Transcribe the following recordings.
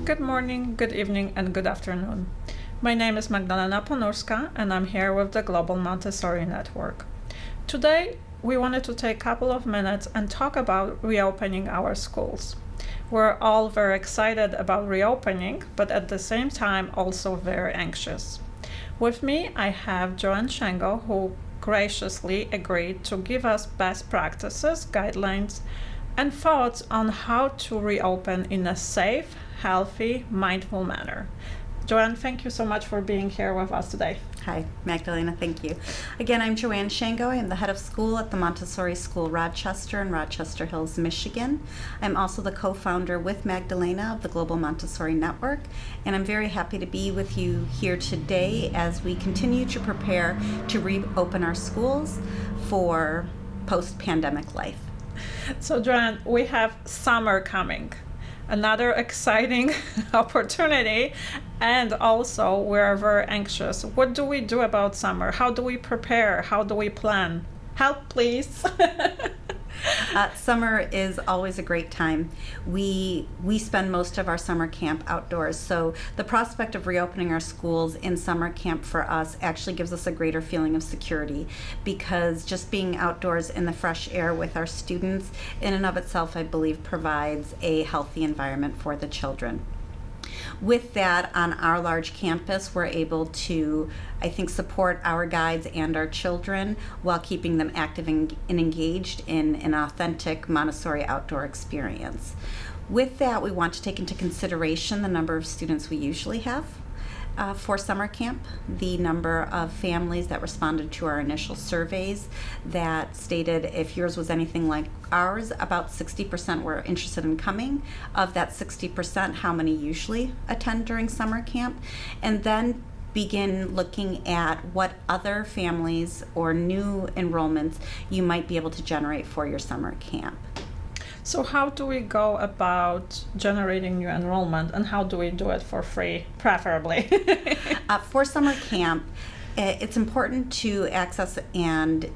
Good morning, good evening, and good afternoon. My name is Magdalena Ponurska, and I'm here with the Global Montessori Network. Today, we wanted to take a couple of minutes and talk about reopening our schools. We're all very excited about reopening, but at the same time also very anxious. With me, I have Joanne Shengo, who graciously agreed to give us best practices, guidelines, and thoughts on how to reopen in a safe, healthy, mindful manner. Joanne, thank you so much for being here with us today. Hi, Magdalena, thank you. Again, I'm Joanne Shengo. I'm the head of school at the Montessori School Rochester in Rochester Hills, Michigan. I'm also the co-founder with Magdalena of the Global Montessori Network, and I'm very happy to be with you here today as we continue to prepare to reopen our schools for post-pandemic life. So, Joanne, we have summer coming. Another exciting opportunity, and also we're very anxious. What do we do about summer? How do we prepare? How do we plan? Help, please. Summer is always a great time. We spend most of our summer camp outdoors, so the prospect of reopening our schools in summer camp for us actually gives us a greater feeling of security, because just being outdoors in the fresh air with our students in and of itself, I believe, provides a healthy environment for the children. With that, on our large campus, we're able to, I think, support our guides and our children while keeping them active and engaged in an authentic Montessori outdoor experience. With that, we want to take into consideration the number of students we usually have for summer camp, the number of families that responded to our initial surveys that stated if yours was anything like ours, about 60% were interested in coming. Of that 60%, how many usually attend during summer camp? And then begin looking at what other families or new enrollments you might be able to generate for your summer camp. So how do we go about generating new enrollment, and how do we do it for free, preferably? For summer camp, it's important to access and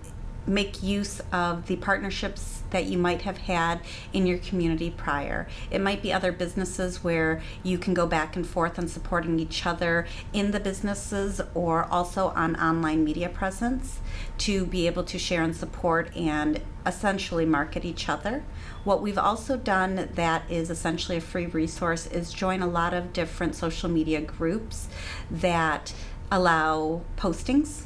make use of the partnerships that you might have had in your community prior. It might be other businesses where you can go back and forth on supporting each other in the businesses, or also on online media presence to be able to share and support and essentially market each other. What we've also done that is essentially a free resource is join a lot of different social media groups that allow postings,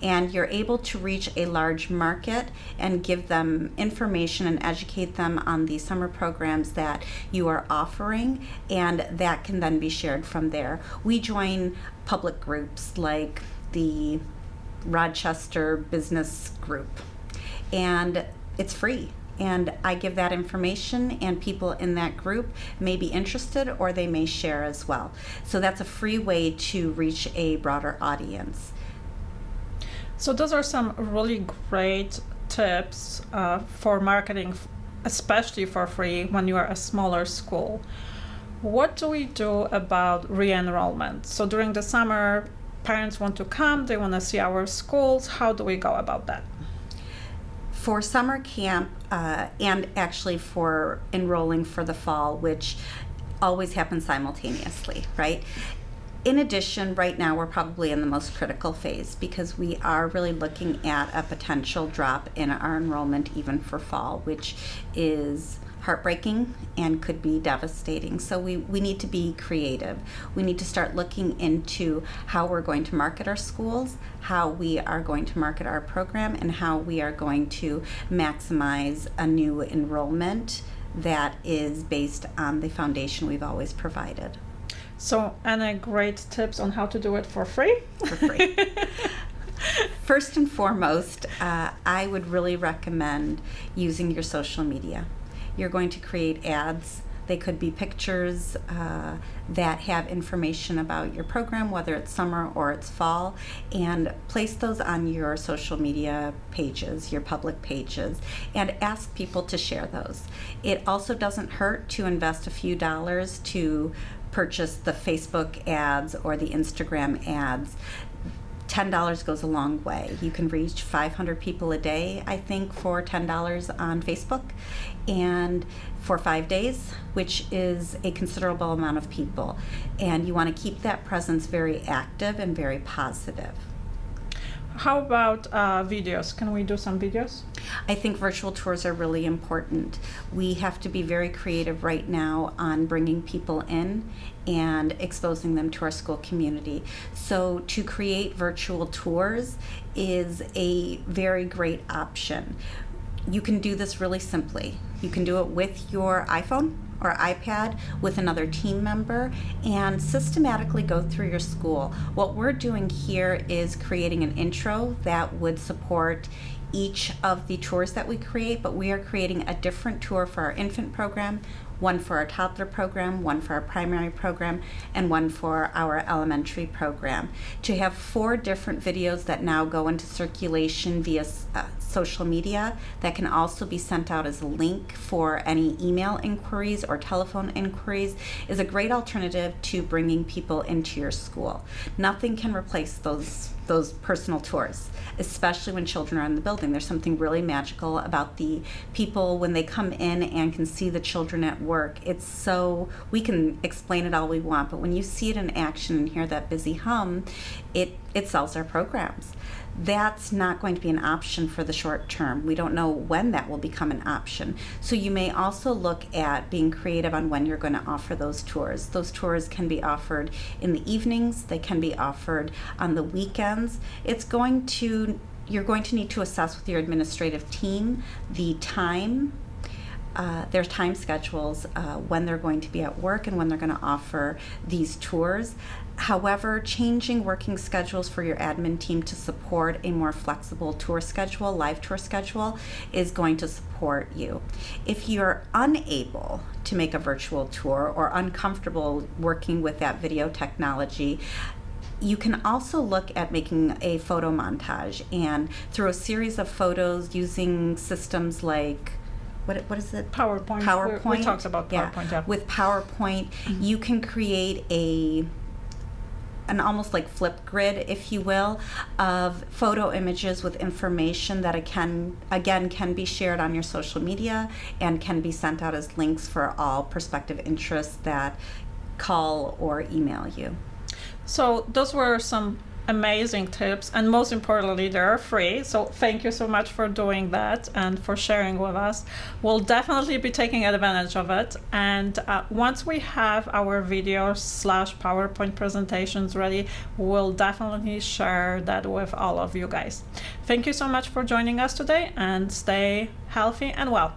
and you're able to reach a large market and give them information and educate them on the summer programs that you are offering, and that can then be shared from there. We join public groups like the Rochester Business Group, and it's free. And I give that information, and people in that group may be interested, or they may share as well. So that's a free way to reach a broader audience. So those are some really great tips for marketing, especially for free when you are a smaller school. What do we do about re-enrollment? So during the summer, parents want to come, they want to see our schools. How do we go about that? For summer camp, and actually for enrolling for the fall, which always happens simultaneously, right? In addition, right now we're probably in the most critical phase, because we are really looking at a potential drop in our enrollment even for fall, which is heartbreaking and could be devastating. So we need to be creative. We need to start looking into how we're going to market our schools, how we are going to market our program, and how we are going to maximize a new enrollment that is based on the foundation we've always provided. So, any great tips on how to do it for free? For free. First and foremost, I would really recommend using your social media. You're going to create ads. They could be pictures that have information about your program, whether it's summer or it's fall, and place those on your social media pages, your public pages, and ask people to share those. It also doesn't hurt to invest a few dollars to purchase the Facebook ads or the Instagram ads. $10 goes a long way. You can reach 500 people a day, I think, for $10 on Facebook, and for 5 days, which is a considerable amount of people. And you want to keep that presence very active and very positive. How about videos? Can we do some videos? I think virtual tours are really important. We have to be very creative right now on bringing people in and exposing them to our school community. So to create virtual tours is a very great option. You can do this really simply. You can do it with your iPhone or iPad with another team member and systematically go through your school. What we're doing here is creating an intro that would support each of the tours that we create, but we are creating a different tour for our infant program, one for our toddler program, one for our primary program, and one for our elementary program. To have 4 different videos that now go into circulation via social media that can also be sent out as a link for any email inquiries or telephone inquiries is a great alternative to bringing people into your school. Nothing can replace those personal tours, especially when children are in the building. There's something really magical about the people when they come in and can see the children at work. It's so, we can explain it all we want, but when you see it in action and hear that busy hum, it sells our programs. That's not going to be an option for the short term. We don't know when that will become an option. So you may also look at being creative on when you're going to offer those tours. Those tours can be offered in the evenings. They can be offered on the weekends. You're going to need to assess with your administrative team the time, their time schedules, when they're going to be at work and when they're going to offer these tours. However, changing working schedules for your admin team to support a more flexible tour schedule, live tour schedule, is going to support you. If you're unable to make a virtual tour or uncomfortable working with that video technology, you can also look at making a photo montage, and through a series of photos using systems like what is it? PowerPoint. We talked about PowerPoint. Yeah. With PowerPoint, you can create an almost like flip grid, if you will, of photo images with information that can be shared on your social media and can be sent out as links for all prospective interests that call or email you. So those were some amazing tips, and most importantly, they're free. So thank you so much for doing that and for sharing with us. We'll definitely be taking advantage of it. And once we have our videos/PowerPoint presentations ready, we'll definitely share that with all of you guys. Thank you so much for joining us today, and stay healthy and well.